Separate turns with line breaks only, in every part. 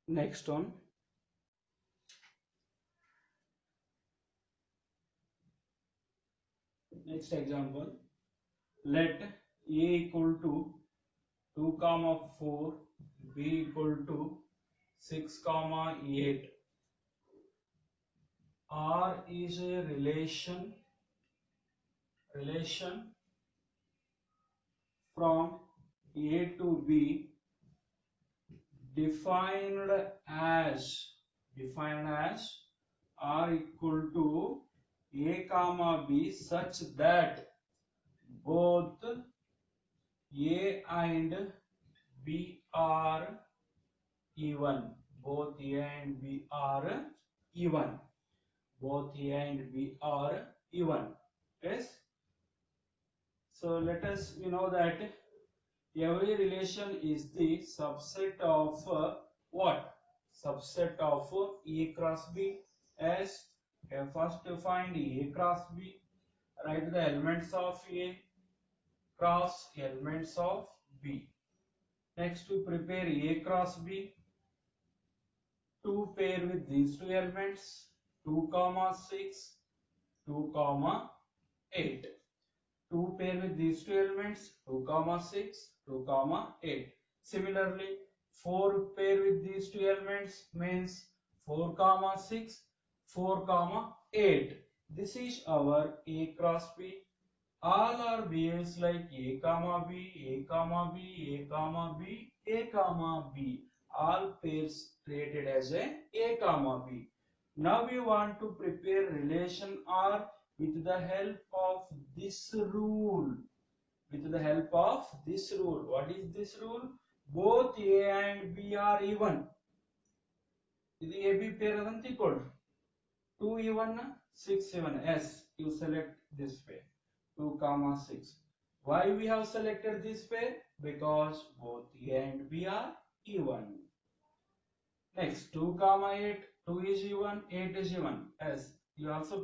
Next one, next example, let A equal to 2 comma 4, B equal to 6 comma 8. R is a relation from A to B defined as R equal to A comma B such that both A and B are even. Both A and B are even. Both A and B are even. Yes. So let us know that every relation is the subset of what? Subset of A cross B. As first to find A cross B, write the elements of A cross elements of B. Next to prepare A cross B, to pair with these two elements 2 comma 6, 2 comma 8. To pair with these two elements 2 comma 6, 2 comma 8. Similarly, 4 pair with these two elements means 4 comma 6, 4 comma 8. This is our A cross B. All are behaves like A comma B, A comma B, A comma B, A comma B. All pairs created as A comma B. Now we want to prepare relation R with the help of this rule. With the help of this rule. What is this rule? Both A and B are even. This AB pair is equal. 2 even, 6 even. Yes, you select this pair. 2 comma 6. Why we have selected this pair? Because both A and B are even. Next, 2 comma 8. 2 is even, 8 is even. Yes, you also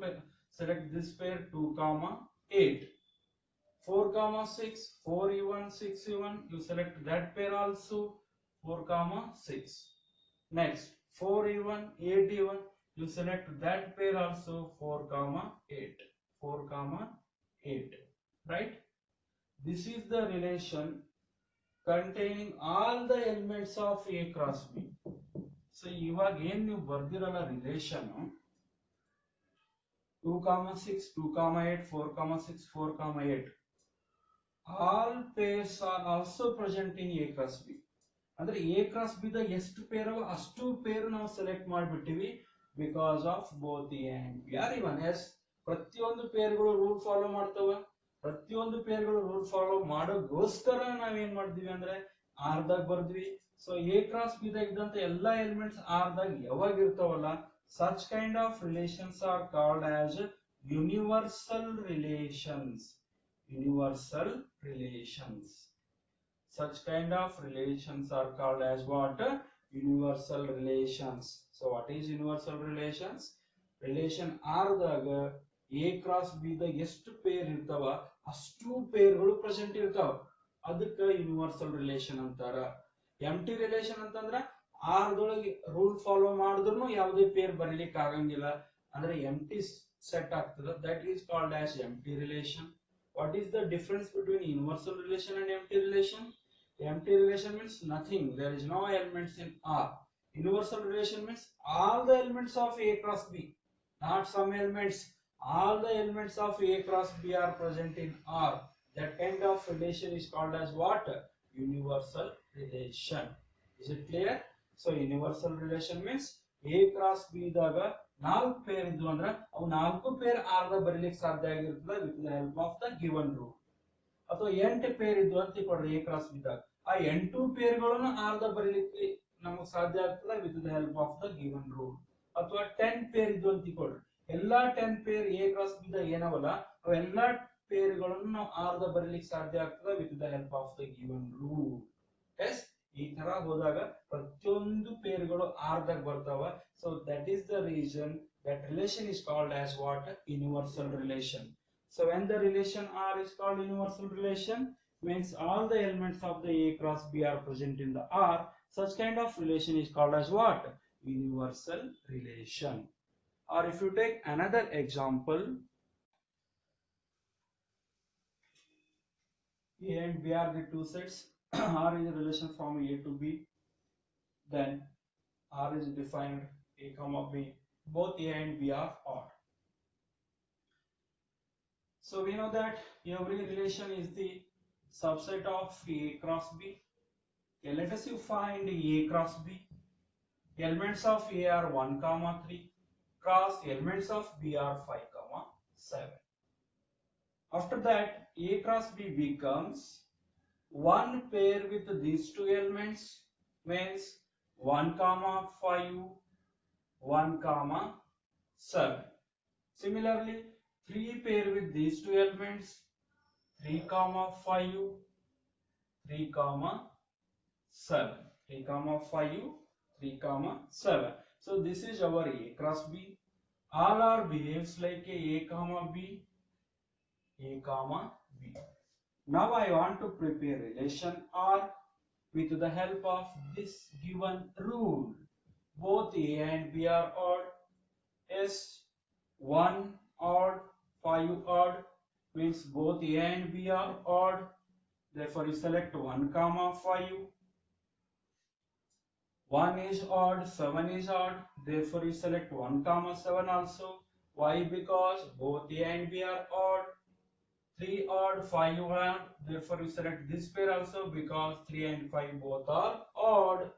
select this pair 2 comma 8. 4 comma 6. 4 even, 6 even. You select that pair also 4 comma 6. Next, 4 even, 8 even. You select that pair also 4 comma 8. 4 comma 8. Right? This is the relation containing all the elements of A cross B. So ಇವಾಗ ಏನು ನೀವು ಬರ್ದಿರಲ್ಲ relation 2 comma 6, 2 comma 8, 4 comma 6, 4 comma 8. All pairs are also present in A cross B. ಅಂದ್ರೆ A cross B ದ ಎಷ್ಟು pair ಅವ ಅಷ್ಟು pair ನಾವು select ಮಾಡಿಬಿಟ್ಟಿವಿ because of both A and B are even. Yes, ಪ್ರತಿಯೊಂದು ಪೇರ್ಗಳು ರೂಲ್ ಫಾಲೋ ಮಾಡ್ತವ. ಪ್ರತಿಯೊಂದು ಪೇರ್ಗಳು ರೂಲ್ ಫಾಲೋ ಮಾಡೋಗೋಸ್ಕರ ನಾವೇನ್ ಮಾಡಿದ್ವಿ ಅಂದ್ರೆ ಆರ್ ದಾಗ ಬರ್ದ್ವಿ. ಸೊ A cross B ದಾಗ ಇದ್ದಂತ ಎಲ್ಲಾ ಎಲಿಮೆಂಟ್ಸ್ ಆರ್ ದಾಗ ಯಾವಾಗ ಇರ್ತಾವಲ್ಲ, such kind of relations are called as universal relations. Universal relations. Such kind of relations are called as what? Universal relations. So what is universal relations? Relation R daga A cross B da ಎಷ್ಟು pair ಇರ್ತಾವ ಅಷ್ಟು ಪೇರ್ಗಳು present ಇರ್ತಾವ. ಅದಕ್ಕೆ universal relation ಅಂತಾರ. Empty relation ಅಂತಂದ್ರ R ದೊಳಗೆ rule follow ಮಾಡಿದ್ರು ಯಾವುದೇ ಪೇರ್ ಬರಲಿಕ್ಕೆ ಆಗಂಗಿಲ್ಲ, ಅಂದ್ರೆ ಎಂಟಿ ಸೆಟ್ ಆಗ್ತದ. That is called as empty relation. What is the difference between universal relation and empty relation? Empty relation means nothing. There is no elements in R. Universal relation means all the elements of A cross B, not some elements. All the elements of A cross B are present in R. That kind of relation is called as what? Universal relation. Is it clear? So universal relation means A cross B daga 4 peer ಇದ್ವು ಅಂದ್ರೆ ಅವು 4 peer R ದಾಗ ಬರೀಲಿಕ್ಕೆ ಸಾಧ್ಯ ಆಗಿರ್ತದೆ with the help of the given rule. ಅಥವಾ 8 peer ಇದ್ವು ಅಂತ ಕೊಡ್ರಿ ಎ ಕ್ರಾಸ್ ಬಿ ದಾಗ, ಆ 8 ಪೇರ್ಗಳನ್ನು ಆರ್ ದಾಗ ಬರೀಲಿಕ್ಕೆ ನಮಗೆ ಸಾಧ್ಯ ಆಗ್ತದೆ with the help of the given rule. ಅಥವಾ 10 ಪೇರ್ ಇದ್ವು ಅಂತ ಕೊಡ್ರಿ, ಎಲ್ಲಾ 10 ಪೇರ್ ಎ ಕ್ರಾಸ್ ಬಿ ದಾಗ ಏನವಲ್ಲ ಅವೆಲ್ಲಾ ಪೇರ್ಗಳನ್ನು ನಾವು ಆರ್ ದಾಗ ಬರೀಲಿಕ್ಕೆ ಸಾಧ್ಯ ಆಗ್ತದೆ with the help of the given rule. Yes, ಈ ತರ ಹೋದಾಗ ಪ್ರತಿಯೊಂದು ಪೇರ್ಗಳು ಆರ್ ದಾಗ ಬರ್ತಾವ. So that is the reason that relation is called as what? Universal relation. So when the relation R is called universal relation, means all the elements of the A cross B are present in the R, Such kind of relation is called as what? Universal relation. Or if you take another example, A and B are the two sets. R is a relation from A to B. Then R is defined A comma B. Both A and B are odd. So we know that every relation is the subset of A cross B. Okay, let us find A cross B. Elements of A are 1 comma 3 cross elements of B are 5 comma 7. After that, A cross B becomes one pair with these two elements, means 1 comma 5, 1 comma 7. Similarly, 3 pair with these two elements, 3 comma 5, 3 comma 7. 3 comma 5, 3 comma 7. So this is our A cross B. All are behaves like a comma B, A comma B. Now I want to prepare relation R with the help of this given rule. Both A and B are odd. S 1 odd, 5 odd means both A and B are odd. Therefore you select 1 comma 5. 1 is odd, 7 is odd. Therefore you select 1 comma 7 also. Why? Because both A and B are odd. 3 odd, 5 odd. Therefore you select this pair also because 3 and 5 both are odd.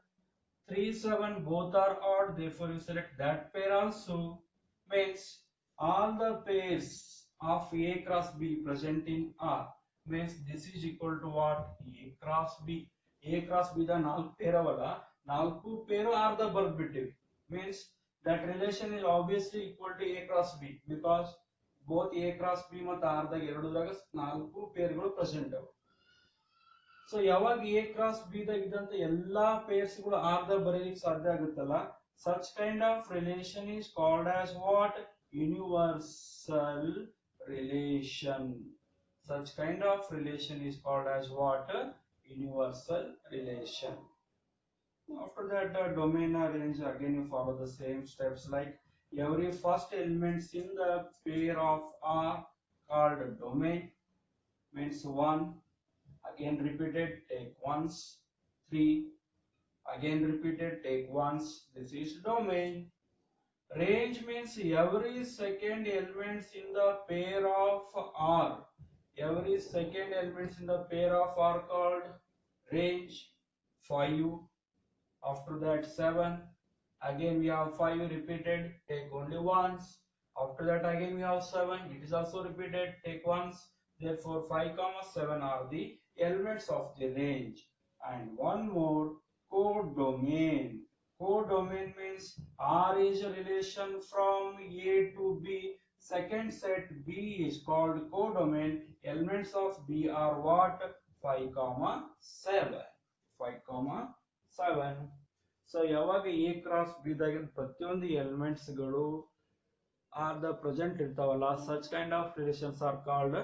3, 7 both are odd. Therefore you select that pair also. Means all the pairs of A cross B present in R. Means this is equal to what? A cross B. A cross B the ನಾಲ್ಕು ಪೇರವಲ್ಲ ನಾಲ್ಕು pair R ದ ಬರ್ಬಿಟ್ಟಿವಿ. Means that relation is obviously equal to A cross B because both A cross B ಮತ್ತು R ದಾಗ ಎರಡೂದ್ರಾಗ ನಾಲ್ಕು ಪೇರ್ಗಳು present ಅವ. So ಯಾವಾಗ A ಕ್ರಾಸ್ B ದಾಗ ಇದ್ದಂತ ಎಲ್ಲಾ ಪೇರ್ಸ್ ಗಳು R ದಾಗ ಬರೆಯಲಿಕ್ಕೆ ಸಾಧ್ಯ ಆಗುತ್ತಲ್ಲ, such kind of relation is called as what? Universal relation. Such kind of relation is called as what? Universal relation. After that, the domain range, again you follow the same steps like every first elements in the pair of R called domain, means 1, again repeated, take once, 3, again repeated, take once. This is domain. Range means every second elements in the pair of R. Every second elements in the pair of R called range. 5. After that 7. Again we have 5 repeated, take only once. After that again we have 7. It is also repeated, take once. Therefore 5 comma 7 are the elements of the range. And one more, codomain. Codomain means R is a relation from A to B. Second set B is called codomain. Elements of B are what? 5 comma 7. 5 comma 7. So ಯಾವಾಗ A cross B ದಾಗಿನ ಪ್ರತಿಯೊಂದು elements ಗಳು are the present ಇರ್ತಾವಲ್ಲ, such kind of relations are called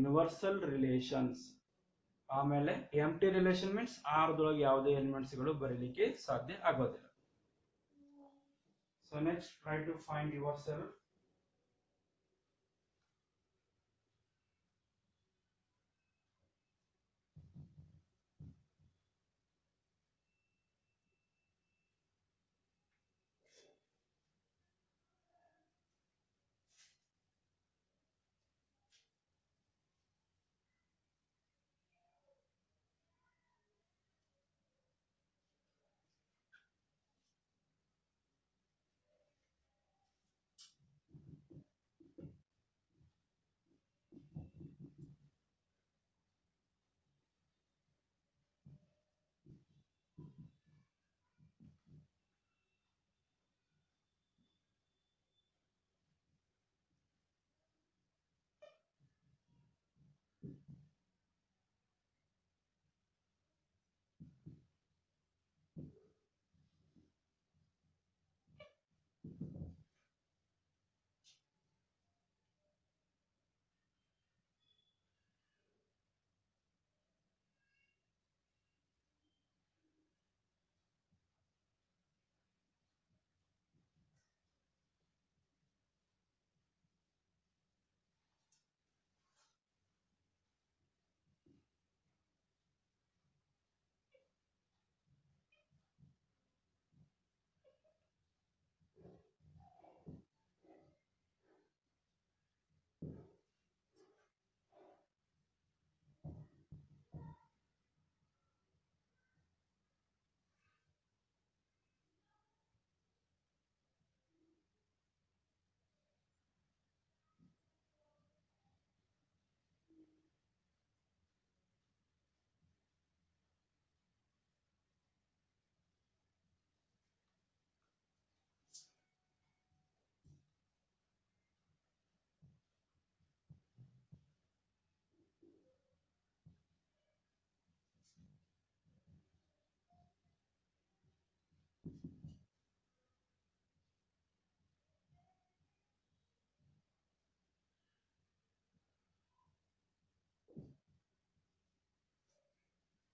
universal relations. ಆಮೇಲೆ empty relation means R ದೊಳಗೆ ಯಾವುದೇ elements ಗಳು ಬರೀಲಿಕ್ಕೆ ಸಾಧ್ಯ ಆಗೋದಿಲ್ಲ. So next try to find yourself.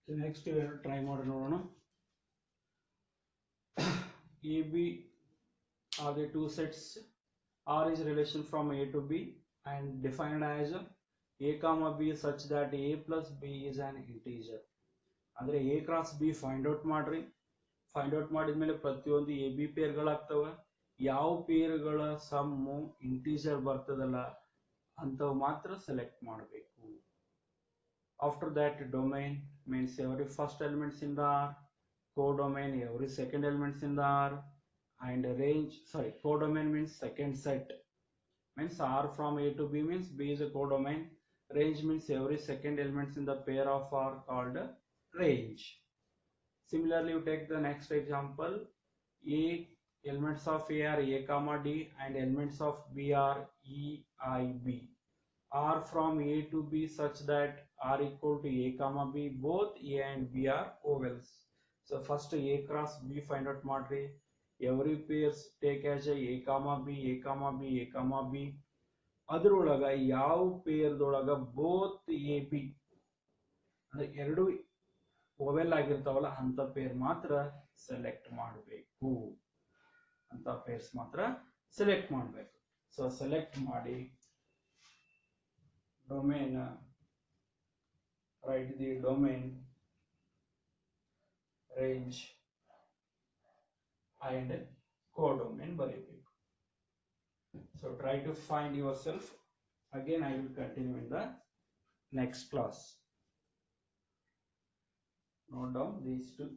Next try ಮಾಡಿ ನೋಡೋಣ. AB are the two sets. R is relation from A to B and defined as A comma B such that A plus B is an integer. ಅಂದ್ರೆ A cross B find out ಮಾಡ್ರಿ. Find out ಮಾಡಿದ್ಮೇಲೆ ಪ್ರತಿಯೊಂದು A B ಪೇರ್ಗಳಾಗ್ತವೆ. ಯಾವ ಪೇರ್ಗಳ sum integer ಬರ್ತದಲ್ಲ ಅಂತವು ಮಾತ್ರ select ಮಾಡಬೇಕು. After that, domain means every first elements in the R, codomain every second elements in the R, and range, sorry, codomain means second set, means R from A to B means B is a codomain. Range means every second elements in the pair of R called range. Similarly, you take the next example. A elements of A are A comma D and elements of B are E, I, B. R from A to B such that R equal to A comma B, both A and B are ovals. So first A cross B find out ಮಾಡ್ರಿ. Every pairs take as A comma B, A comma B, A comma B. ಅದರೊಳಗ ಯಾವ ಪೇರ್ದೊಳಗ both A B ಅಂದ್ರೆ ಎರಡು vowel ಆಗಿರ್ತಾವಲ್ಲ ಅಂತ peer ಮಾತ್ರ select ಮಾಡಬೇಕು. ಅಂತ pairs ಮಾತ್ರ ಸೆಲೆಕ್ಟ್ ಮಾಡಬೇಕು. ಸೊ ಸೆಲೆಕ್ಟ್ ಮಾಡಿ domain, write the domain, range and codomain ಬರೀಬೇಕು. So try to find yourself. Again I will continue in the next class. Note down these two.